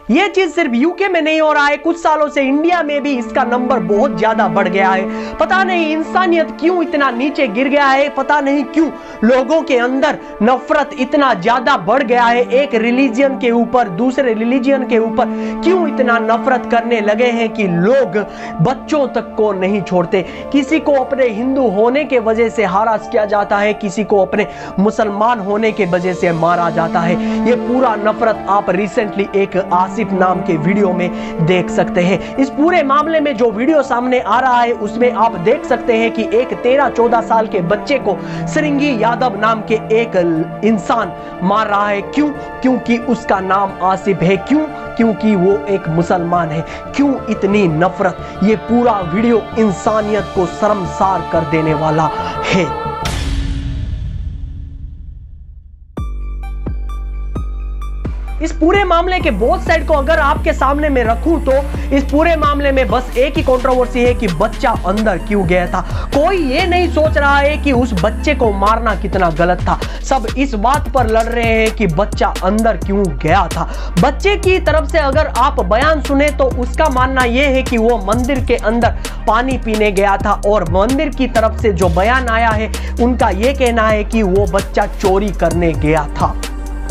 ये चीज सिर्फ यूके में नहीं हो रहा है, कुछ सालों से इंडिया में भी इसका नंबर बहुत ज्यादा बढ़ गया है। पता नहीं इंसानियत क्यों इतना नीचे गिर गया है, पता नहीं क्यों लोगों के अंदर नफरत इतना ज्यादा बढ़ गया है। एक रिलीजन के ऊपर, दूसरे रिलीजन के ऊपर क्यों इतना नफरत करने लगे हैं कि लोग बच्चों तक को नहीं छोड़ते। किसी को अपने हिंदू होने के वजह से हरास किया जाता है, किसी को अपने मुसलमान होने के वजह से मारा जाता है। ये पूरा नफरत आप रिसेंटली एक आसिफ नाम के वीडियो में देख सकते हैं। इस पूरे मामले में जो वीडियो सामने आ रहा है उसमें आप देख सकते हैं कि एक 13-14 साल के बच्चे को सिरंगी यादव नाम के एक इंसान मार रहा है। क्यों? क्योंकि उसका नाम आसिफ है। क्यों? क्योंकि वो एक मुसलमान है। क्यों इतनी नफरत? ये पूरा वीडियो इंसानियत को शर्मसार कर देने वाला है। इस पूरे मामले के बोथ साइड को अगर आपके सामने में रखूं तो इस पूरे मामले में बस एक ही कंट्रोवर्सी है कि बच्चा अंदर क्यों गया था। कोई ये नहीं सोच रहा है कि उस बच्चे को मारना कितना गलत था। सब इस बात पर लड़ रहे हैं कि बच्चा अंदर क्यों गया था। बच्चे की तरफ से अगर आप बयान सुने तो उसका मानना यह है कि वो मंदिर के अंदर पानी पीने गया था, और मंदिर की तरफ से जो बयान आया है उनका यह कहना है कि वो बच्चा चोरी करने गया था।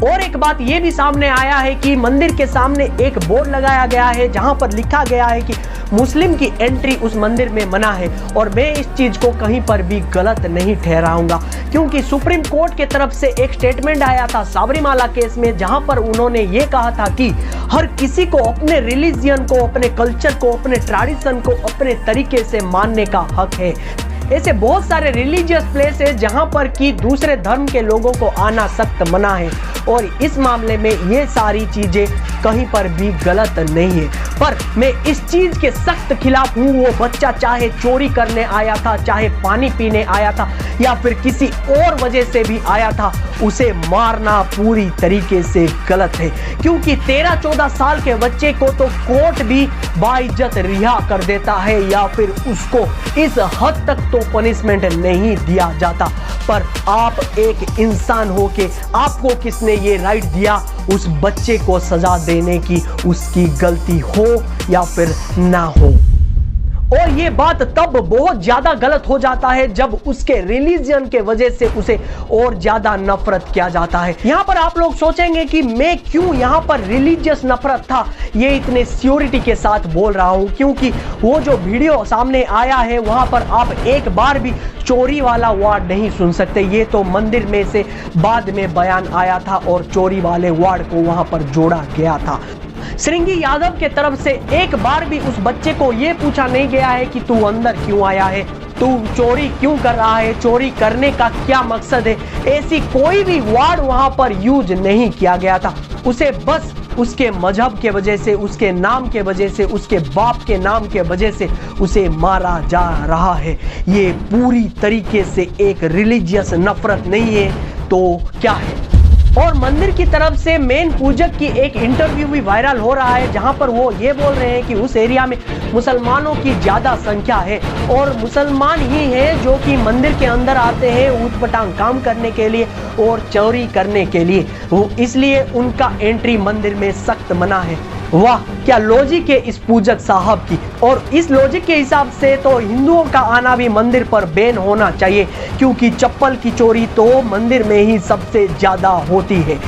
और एक बात यह भी सामने आया है कि मंदिर के सामने एक बोर्ड लगाया गया है जहां पर लिखा गया है कि मुस्लिम की एंट्री उस मंदिर में मना है। और मैं इस चीज को कहीं पर भी गलत नहीं ठहराऊंगा, क्योंकि सुप्रीम कोर्ट के तरफ से एक स्टेटमेंट आया था साबरीमाला केस में, जहां पर उन्होंने ये कहा था कि हर किसी को अपने रिलीजियन को, अपने कल्चर को, अपने ट्रेडिशन को अपने तरीके से मानने का हक है। ऐसे बहुत सारे रिलीजियस प्लेस है जहां पर कि दूसरे धर्म के लोगों को आना सख्त मना है, और इस मामले में ये सारी चीजें कहीं पर भी गलत नहीं है। पर मैं इस चीज के सख्त खिलाफ हूं। वो बच्चा चाहे चोरी करने आया था, चाहे पानी पीने आया था, या फिर किसी और वजह से भी आया था, उसे मारना पूरी तरीके से गलत है। क्योंकि 13-14 साल के बच्चे को तो कोर्ट भी बाइज्जत रिहा कर देता है, या फिर उसको इस हद तक तो पनिशमेंट नहीं दिया जाता। पर आप एक इंसान हो के आपको किसने ये राइट दिया उस बच्चे को सजा देने की? उसकी गलती हो या फिर ना हो। और ये बात तब बहुत ज्यादा गलत हो जाता है जब उसके रिलीजन के वजह से उसे और ज्यादा नफरत किया जाता है। यहां पर आप लोग सोचेंगे कि मैं क्यों यहां पर रिलीजियस नफरत था ये इतने सियोरिटी के साथ बोल रहा हूं, क्योंकि वो जो वीडियो सामने आया है वहां पर आप एक बार भी चोरी वाला वर्ड नहीं सुन सकते। ये तो मंदिर में से बाद में बयान आया था और चोरी वाले वर्ड को वहां पर जोड़ा गया था। सिरंगी यादव के तरफ से एक बार भी उस बच्चे को यह पूछा नहीं गया है कि तू अंदर क्यों आया है, तू चोरी क्यों कर रहा है, चोरी करने का क्या मकसद है। ऐसी कोई भी वर्ड वहां पर यूज नहीं किया गया था। उसे बस उसके मजहब के वजह से, उसके नाम के वजह से, उसके बाप के नाम के वजह से उसे मारा जा रहा है। ये पूरी तरीके से एक रिलीजियस नफरत नहीं है तो क्या है। और मंदिर की तरफ से मेन पूजक की एक इंटरव्यू भी वायरल हो रहा है, जहां पर वो ये बोल रहे हैं कि उस एरिया में मुसलमानों की ज्यादा संख्या है, और मुसलमान ही हैं जो कि मंदिर के अंदर आते हैं ऊटपटांग काम करने के लिए और चोरी करने के लिए। वो इसलिए उनका एंट्री मंदिर में सख्त मना है। वाह, क्या लॉजिक है इस पूजक साहब की। और इस लॉजिक के हिसाब से तो हिंदुओं का आना भी मंदिर पर बैन होना चाहिए, क्योंकि चप्पल की चोरी तो मंदिर में ही सबसे ज्यादा होती है।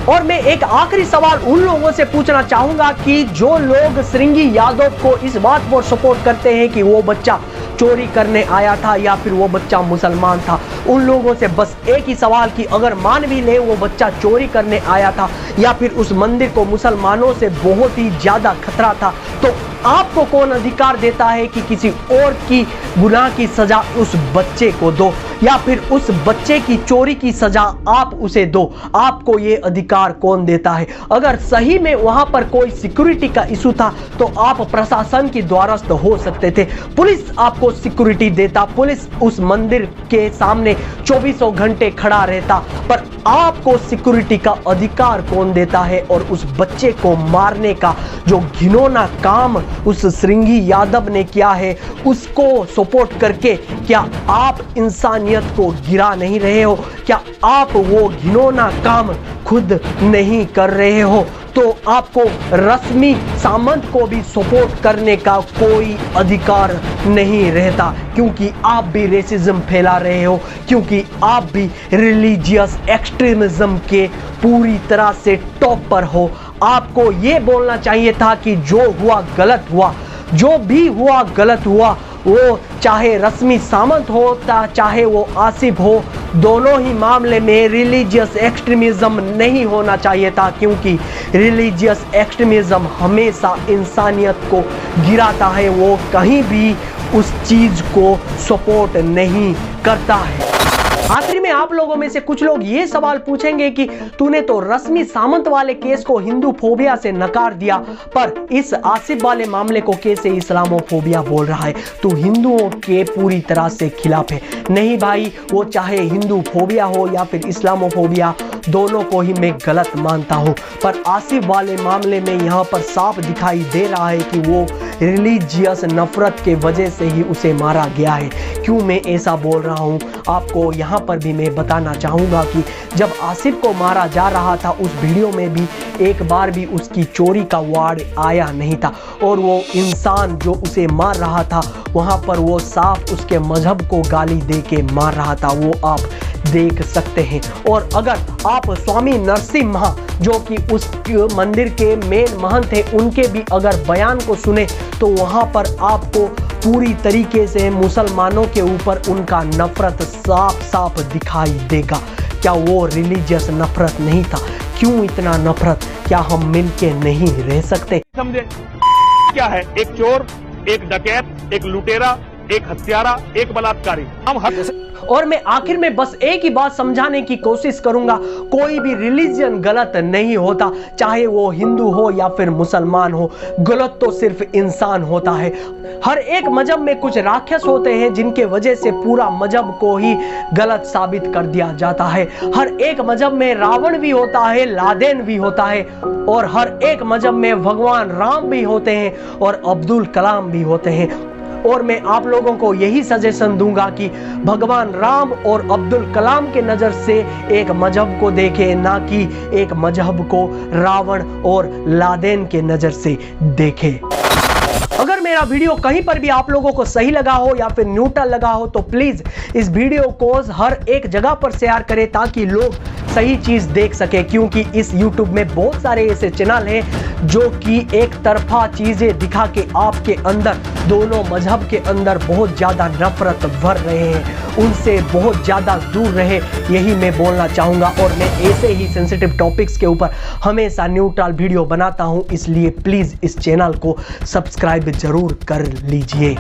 और मैं एक आखिरी सवाल उन लोगों से पूछना चाहूंगा कि जो लोग सिरंगी यादव को इस बात पर सपोर्ट करते हैं कि वो बच्चा चोरी करने आया था या फिर वो बच्चा मुसलमान था, उन लोगों से बस एक ही सवाल कि अगर मान भी ले वो बच्चा चोरी करने आया था या फिर उस मंदिर को मुसलमानों से बहुत ही ज्यादा खतरा था, तो आपको कौन अधिकार देता है कि किसी और की गुनाह की सजा उस बच्चे को दो, या फिर उस बच्चे की चोरी की सजा आप उसे दो? आपको ये अधिकार कौन देता है? अगर सही में वहां पर कोई सिक्योरिटी का इशू था तो आप प्रशासन की द्वारस्थ हो सकते थे, पुलिस आपको सिक्योरिटी देता, पुलिस उस मंदिर के सामने 24 घंटे खड़ा रहता। पर आपको सिक्योरिटी का अधिकार कौन देता है? और उस बच्चे को मारने का जो घिनौना काम उस सिरंगी यादव ने किया है, उसको सपोर्ट करके क्या आप इंसानियत को गिरा नहीं रहे हो? क्या आप वो घिनौना काम खुद नहीं कर रहे हो? तो आपको रश्मि सामंत को भी सपोर्ट करने का कोई अधिकार नहीं रहता, क्योंकि आप भी रेसिज्म फैला रहे हो, क्योंकि आप भी रिलीजियस एक्सट्रीमिज्म के पूरी तरह से टॉप पर हो। आपको ये बोलना चाहिए था कि जो हुआ गलत हुआ, जो भी हुआ गलत हुआ, वो चाहे रश्मि सामंत हो चाहे वो आसिफ हो, दोनों ही मामले में रिलीजियस एक्सट्रीमिज्म नहीं होना चाहिए था, क्योंकि रिलीजियस एक्सट्रीमिज्म हमेशा इंसानियत को गिराता है, वो कहीं भी उस चीज को सपोर्ट नहीं करता है। आखिरी में आप लोगों में से कुछ लोग ये सवाल पूछेंगे कि तूने तो रश्मि सामंत वाले केस को हिंदू फोबिया से नकार दिया, पर इस आसिफ वाले मामले को कैसे इस्लामोफोबिया बोल रहा है? तू हिंदुओं के पूरी तरह से खिलाफ है। नहीं भाई, वो चाहे हिंदू फोबिया हो या फिर इस्लामोफोबिया, दोनों को ही मैं गलत मानता हूँ, पर आसिफ वाले मामले में यहाँ पर साफ दिखाई दे रहा है कि वो रिलीजियस नफरत के वजह से ही उसे मारा गया है। क्यों मैं ऐसा बोल रहा हूँ आपको यहाँ पर भी मैं बताना चाहूँगा कि जब आसिफ को मारा जा रहा था, उस वीडियो में भी एक बार भी उसकी चोरी का वार्ड आया नहीं था, और वो इंसान जो उसे मार रहा था वहाँ पर वो साफ उसके मजहब को गाली दे के मार रहा था, वो आप देख सकते हैं। और अगर आप स्वामी नरसिम्हा जो कि उस मंदिर के मेन महंत थे, उनके भी अगर बयान को सुने तो वहाँ पर आपको पूरी तरीके से मुसलमानों के ऊपर उनका नफरत साफ साफ दिखाई देगा। क्या वो रिलीजियस नफरत नहीं था? क्यों इतना नफरत? क्या हम मिलके नहीं रह सकते? समझे क्या है? एक चोर, एक डकैत, एक लुटेरा, एक हत्यारा, एक बलात्कारी, हम हर। और मैं आखिर में बस एक ही बात समझाने की कोशिश करूंगा, कोई भी रिलीजन गलत नहीं होता, चाहे वो हिंदू हो या फिर मुसलमान हो, गलत तो सिर्फ इंसान होता है। हर एक मजहब में कुछ राक्षस होते हैं जिनके वजह से पूरा मजहब को ही गलत साबित कर दिया जाता है। हर एक मजहब में रावण भी होता है, लादेन भी होता है, और हर एक मजहब में भगवान राम भी होते हैं और अब्दुल कलाम भी होते हैं। और मैं आप लोगों को यही सजेशन दूंगा कि भगवान राम और अब्दुल कलाम के नजर से एक मजहब को देखें, ना कि एक मजहब को रावण और लादेन के नजर से देखें। अगर मेरा वीडियो कहीं पर भी आप लोगों को सही लगा हो या फिर न्यूट्रल लगा हो तो प्लीज इस वीडियो को हर एक जगह पर शेयर करें, ताकि लोग सही चीज देख सके, क्योंकि इस YouTube में बहुत सारे ऐसे चैनल हैं जो कि एक तरफा चीजें दिखा के आपके अंदर, दोनों मजहब के अंदर बहुत ज्यादा नफरत भर रहे हैं। उनसे बहुत ज्यादा दूर रहे, यही मैं बोलना चाहूंगा। और मैं ऐसे ही सेंसिटिव टॉपिक्स के ऊपर हमेशा न्यूट्रल वीडियो बनाता हूं, इसलिए प्लीज इस चैनल को सब्सक्राइब जरूर कर लीजिए।